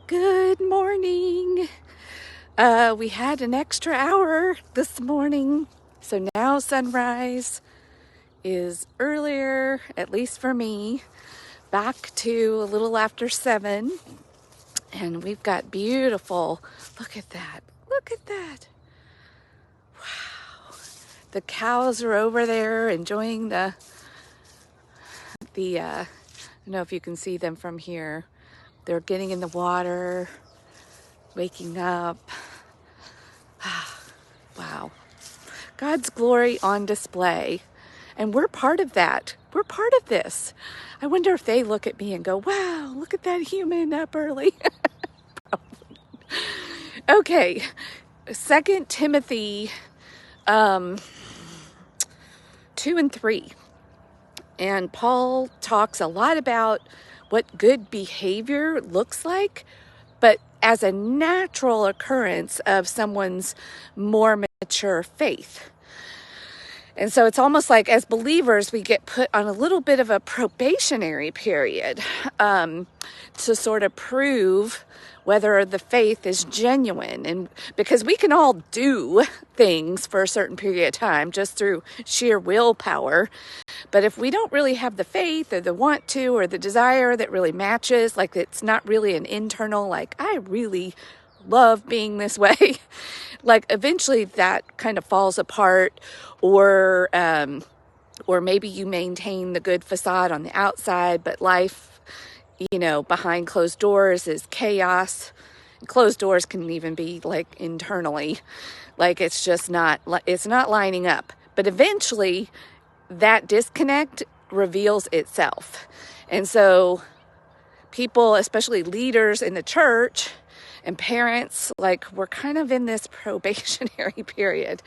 Good morning. We had an extra hour this morning, so now sunrise is earlier, at least for me, back to a little after 7. And we've got beautiful, look at that, look at that. Wow. The cows are over there enjoying I don't know if you can see them from here. They're getting in the water, waking up. Wow. God's glory on display. And we're part of that. We're part of this. I wonder if they look at me and go, wow, look at that human up early. Okay, 2 Timothy 2 and 3. And Paul talks a lot about what good behavior looks like, but as a natural occurrence of someone's more mature faith. And so it's almost like as believers, we get put on a little bit of a probationary period to sort of prove whether the faith is genuine. And because we can all do things for a certain period of time just through sheer willpower. But if we don't really have the faith or the want to or the desire that really matches, like it's not really an internal, like I really love being this way, like eventually that kind of falls apart, or maybe you maintain the good facade on the outside, but life, behind closed doors is chaos. Closed doors can even be like internally, like it's not lining up. But eventually that disconnect reveals itself. And so people, especially leaders in the church and parents, like we're kind of in this probationary period.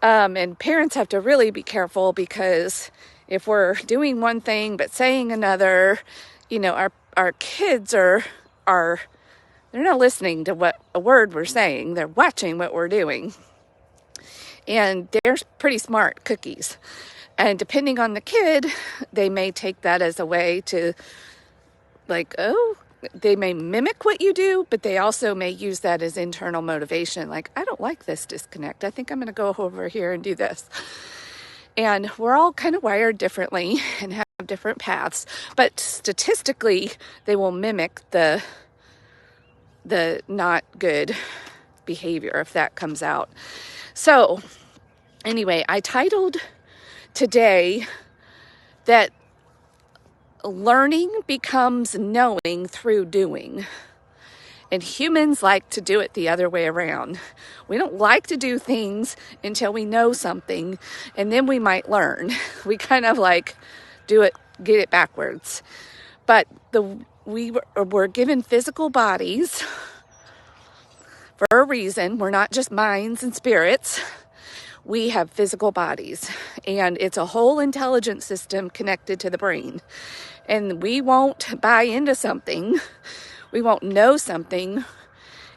And parents have to really be careful, because if we're doing one thing but saying another, our kids they're not listening to what a word we're saying. They're watching what we're doing. And they're pretty smart cookies. And depending on the kid, they may take that as a way to they may mimic what you do, but they also may use that as internal motivation. Like, I don't like this disconnect. I think I'm going to go over here and do this. And we're all kind of wired differently and have different paths, but statistically, they will mimic the not good behavior if that comes out. So anyway, I titled today that learning becomes knowing through doing. And humans like to do it the other way around. We don't like to do things until we know something, and then we might learn. We kind of like do it, get it backwards. But we're given physical bodies for a reason. We're not just minds and spirits. We have physical bodies, and it's a whole intelligence system connected to the brain. And we won't buy into something, we won't know something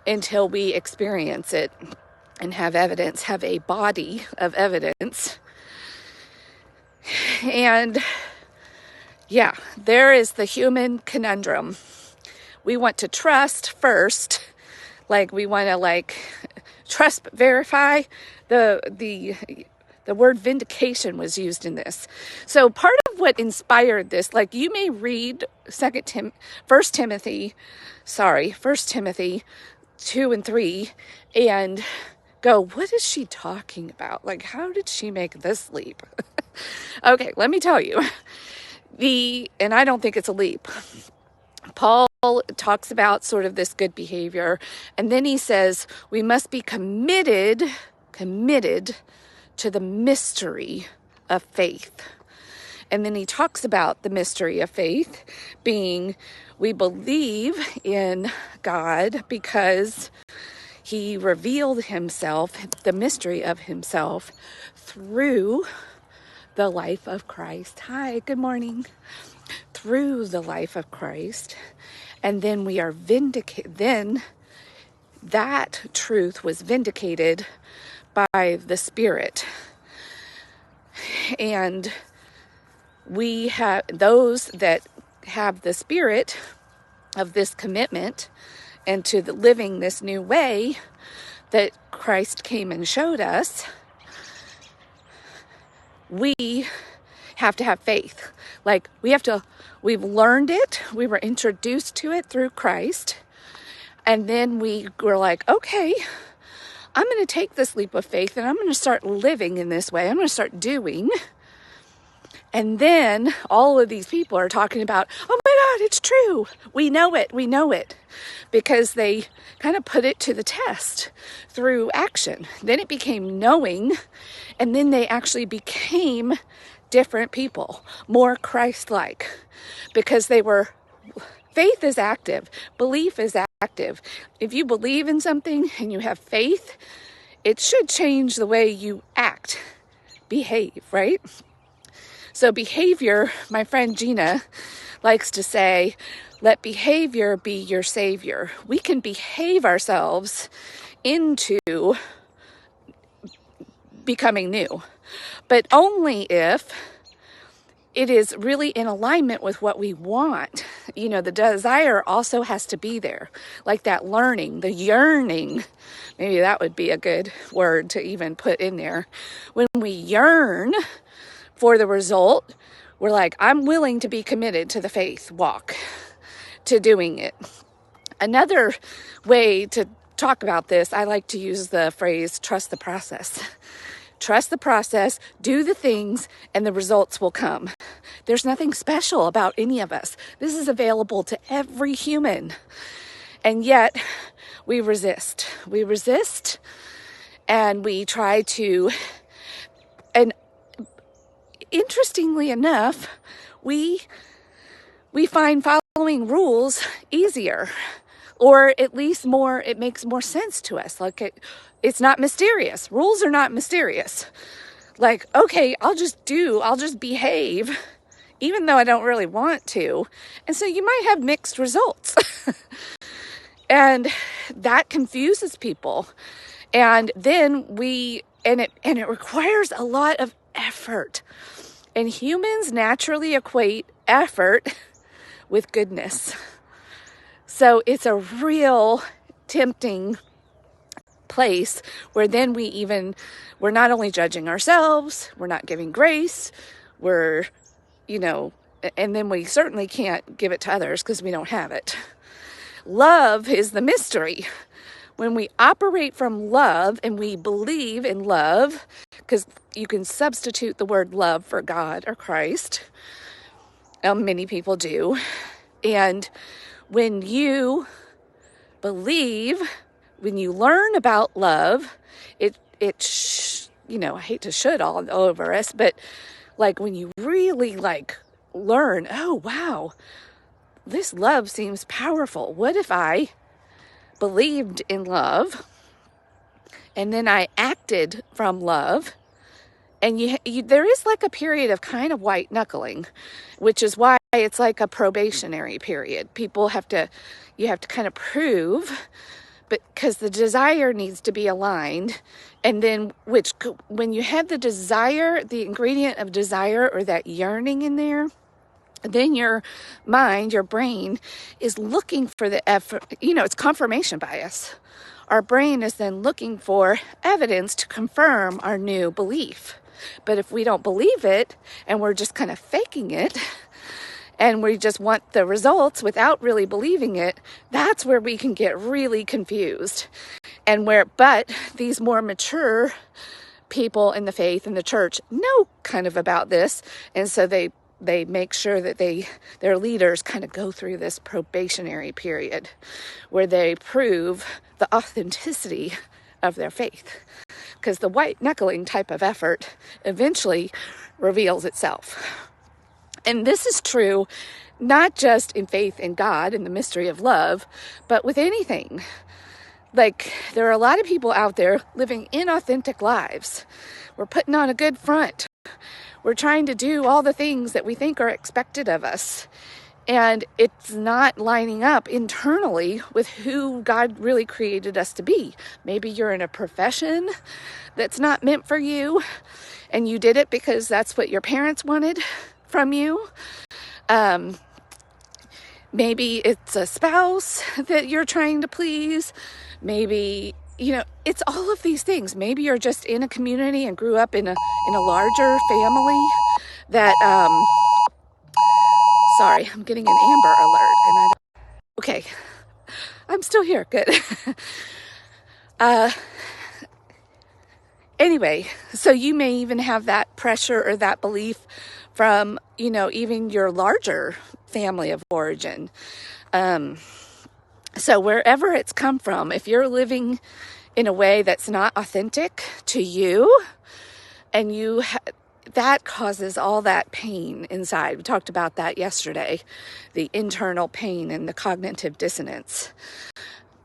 until we experience it and have evidence, have a body of evidence. And yeah, there is the human conundrum. We want to trust first, like we want to trust but verify. The word vindication was used in this. So part of what inspired this, like you may read 1 Timothy 2 and 3 and go, what is she talking about? Like, how did she make this leap? Okay, let me tell you. And I don't think it's a leap. Paul talks about sort of this good behavior, and then he says we must be committed to the mystery of faith. And then he talks about the mystery of faith being we believe in God because he revealed himself, the mystery of himself, through the life of Christ. Hi, good morning. Through the life of Christ. And then we are vindicated. Then that truth was vindicated by the Spirit. And we have those that have the spirit of this commitment and to living this new way that Christ came and showed us, we have to have faith. Like we've learned it. We were introduced to it through Christ. And then we were like, okay, I'm going to take this leap of faith and I'm going to start living in this way. I'm going to start doing. And then all of these people are talking about, oh my God, it's true. We know it. We know it. Because they kind of put it to the test through action. Then it became knowing. And then they actually became different people, more Christ-like. Because faith is active. Belief is active. If you believe in something and you have faith, it should change the way you act, behave, right? So behavior, my friend Gina likes to say, let behavior be your savior. We can behave ourselves into becoming new, but only if it is really in alignment with what we want. You know, the desire also has to be there, like that learning, the yearning. Maybe that would be a good word to even put in there. When we yearn for the result, we're like, I'm willing to be committed to the faith walk, to doing it. Another way to talk about this, I like to use the phrase, trust the process. Trust the process, do the things, and the results will come. There's nothing special about any of us. This is available to every human. And yet, we resist. We resist, and we try to, and interestingly enough, we find following rules easier, or at least it makes more sense to us. Like it's not mysterious. Rules are not mysterious. Like, okay, I'll just behave, even though I don't really want to. And so you might have mixed results. And that confuses people. And then it requires a lot of effort. And humans naturally equate effort with goodness. So it's a real tempting place where then we're not only judging ourselves, we're not giving grace, and then we certainly can't give it to others because we don't have it. Love is the mystery. When we operate from love and we believe in love, because you can substitute the word love for God or Christ. Many people do. And when you believe, when you learn about love, I hate to should all over us, but like when you really learn, oh wow, this love seems powerful. What if I believed in love and then I acted from love? And there is like a period of kind of white knuckling, which is why it's like a probationary period. You have to kind of prove, but because the desire needs to be aligned. And then when you have the desire, the ingredient of desire or that yearning in there, then your mind, your brain is looking for the effort. It's confirmation bias. Our brain is then looking for evidence to confirm our new belief. But if we don't believe it and we're just kind of faking it and we just want the results without really believing it, that's where we can get really confused. But these more mature people in the faith in the church know kind of about this. And so they make sure that their leaders kind of go through this probationary period where they prove the authenticity of their faith. Because the white knuckling type of effort eventually reveals itself. And this is true not just in faith in God and the mystery of love, but with anything. Like, there are a lot of people out there living inauthentic lives. We're putting on a good front. We're trying to do all the things that we think are expected of us. And it's not lining up internally with who God really created us to be. Maybe you're in a profession that's not meant for you, and you did it because that's what your parents wanted from you. Maybe it's a spouse that you're trying to please. Maybe, it's all of these things. Maybe you're just in a community and grew up in a larger family that, sorry, I'm getting an Amber Alert. Okay, I'm still here. Good. Anyway, so you may even have that pressure or that belief from, even your larger family of origin. So wherever it's come from, if you're living in a way that's not authentic to you, and that causes all that pain inside. We talked about that yesterday, the internal pain and the cognitive dissonance.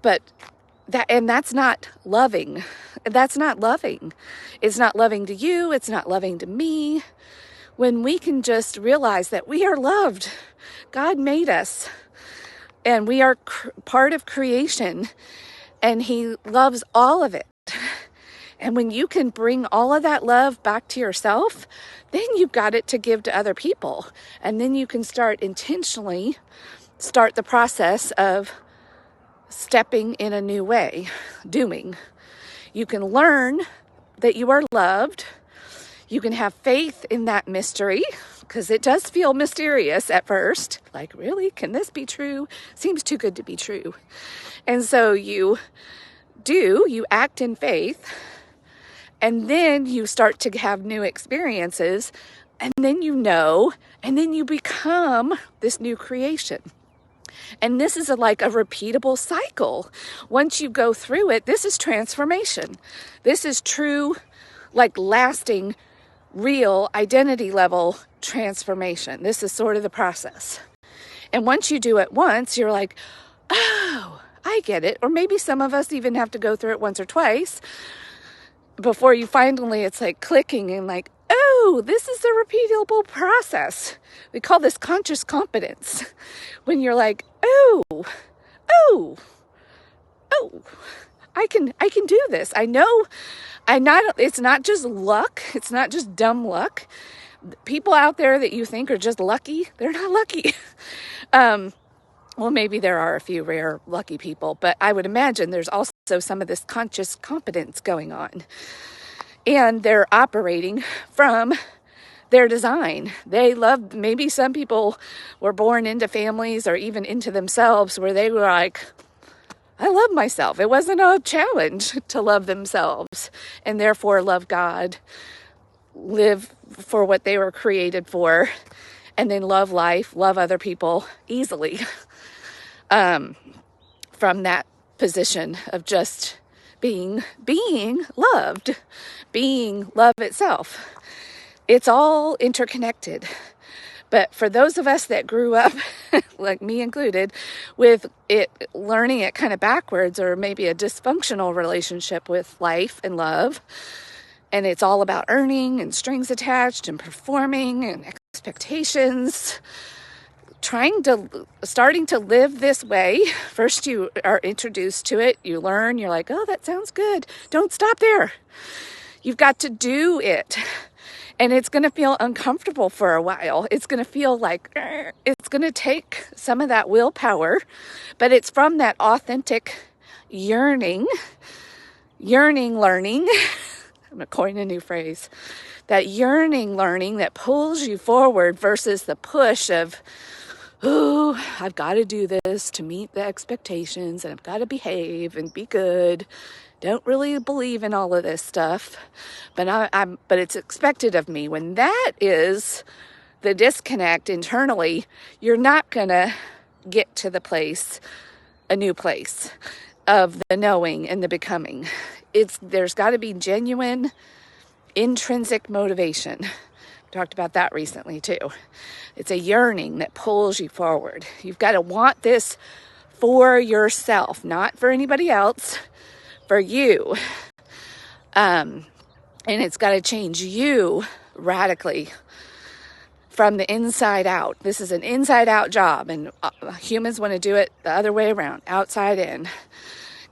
But that's not loving. That's not loving. It's not loving to you. It's not loving to me. When we can just realize that we are loved, God made us, and we are part of creation, and He loves all of it. And when you can bring all of that love back to yourself, then you've got it to give to other people. And then you can intentionally start the process of stepping in a new way, doing. You can learn that you are loved. You can have faith in that mystery, because it does feel mysterious at first. Like, really? Can this be true? Seems too good to be true. And so you act in faith, and then you start to have new experiences, and then and then you become this new creation. And this is like a repeatable cycle. Once you go through it, this is transformation. This is true, like lasting, real identity level transformation. This is sort of the process. And once you do it once, you're like, oh, I get it. Or maybe some of us even have to go through it once or twice before you finally, it's like clicking and like, oh, this is a repeatable process. We call this conscious competence. When you're like, oh, I can do this. I know it's not just luck. It's not just dumb luck. People out there that you think are just lucky, they're not lucky. Well, maybe there are a few rare lucky people, but I would imagine there's also some of this conscious competence going on. And they're operating from their design. Maybe some people were born into families or even into themselves where they were like, I love myself. It wasn't a challenge to love themselves and therefore love God, live for what they were created for, and then love life, love other people easily. From that position of just being loved, being love itself. It's all interconnected. But for those of us that grew up, like me included, with it, learning it kind of backwards, or maybe a dysfunctional relationship with life and love, and it's all about earning and strings attached and performing and expectations, starting to live this way. First you are introduced to it, you learn, you're like, oh, that sounds good. Don't stop there. You've got to do it. And it's going to feel uncomfortable for a while. It's going to feel like it's going to take some of that willpower, but it's from that authentic yearning learning. I'm going to coin a new phrase. That yearning learning that pulls you forward versus the push of, oh, I've got to do this to meet the expectations, and I've got to behave and be good. Don't really believe in all of this stuff, but but it's expected of me. When that is the disconnect internally, you're not gonna get to a new place of the knowing and the becoming. There's got to be genuine intrinsic motivation. Talked about that recently too. It's a yearning that pulls you forward. You've got to want this for yourself, not for anybody else, for you. And it's got to change you radically from the inside out. This is an inside out job, and humans want to do it the other way around, outside in.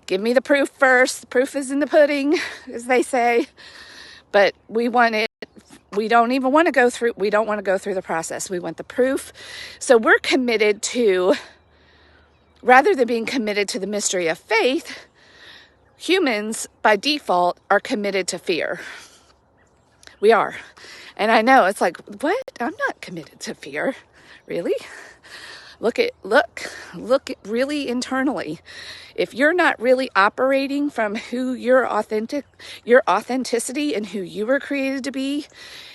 Give me the proof first. The proof is in the pudding, as they say. But we want it. We don't want to go through the process. We want the proof. So we're committed to rather than being committed to the mystery of faith, humans by default are committed to fear. We are. And I know it's like, what? I'm not committed to fear. Really? Look really internally. If you're not really operating from who your authenticity and who you were created to be,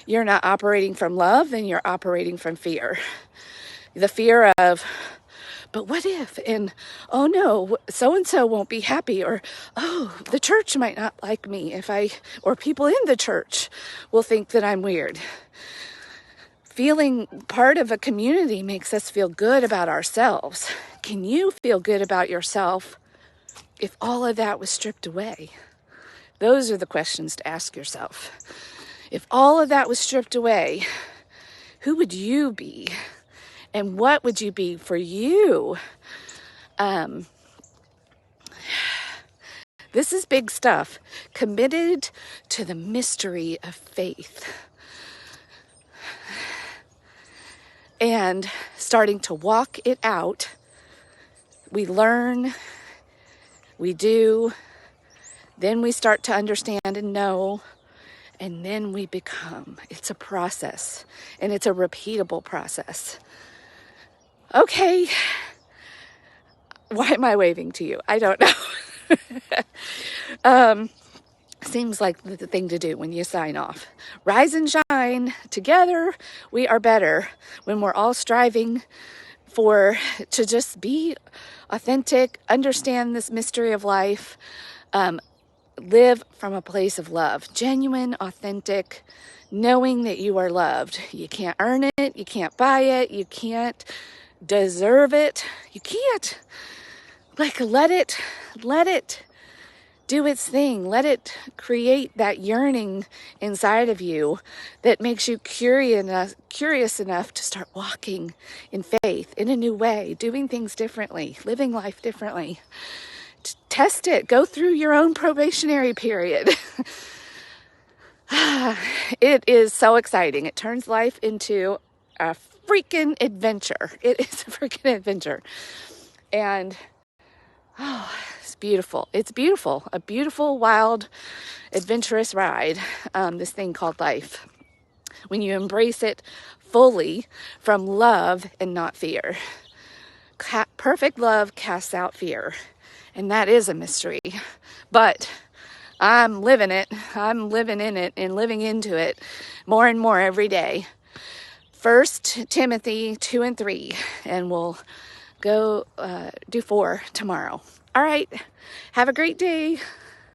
you're not operating from love, then you're operating from fear. The fear of, but what if, and oh no, so-and-so won't be happy, or oh, the church might not like me or people in the church will think that I'm weird. Feeling part of a community makes us feel good about ourselves. Can you feel good about yourself if all of that was stripped away? Those are the questions to ask yourself. If all of that was stripped away, who would you be? And what would you be for you? This is big stuff. Committed to the mystery of faith. And starting to walk it out. We learn, we do, then we start to understand and know, and then we become. It's a process, and it's a repeatable process. Okay, why am I waving to you? I don't know. Seems like the thing to do when you sign off. Rise and shine. Together, we are better when we're all striving to just be authentic, understand this mystery of life, live from a place of love, genuine, authentic, knowing that you are loved. You can't earn it. You can't buy it. You can't deserve it. You can't. Like, let it do its thing. Let it create that yearning inside of you that makes you curious enough to start walking in faith in a new way, doing things differently, living life differently. Test it. Go through your own probationary period. It is so exciting. It turns life into a freaking adventure. It is a freaking adventure. And it's beautiful. It's beautiful. A beautiful, wild, adventurous ride, this thing called life. When you embrace it fully from love and not fear. Perfect love casts out fear. And that is a mystery. But I'm living it. I'm living in it and living into it more and more every day. 1 Timothy 2 and 3. And we'll go do 4 tomorrow. All right. Have a great day.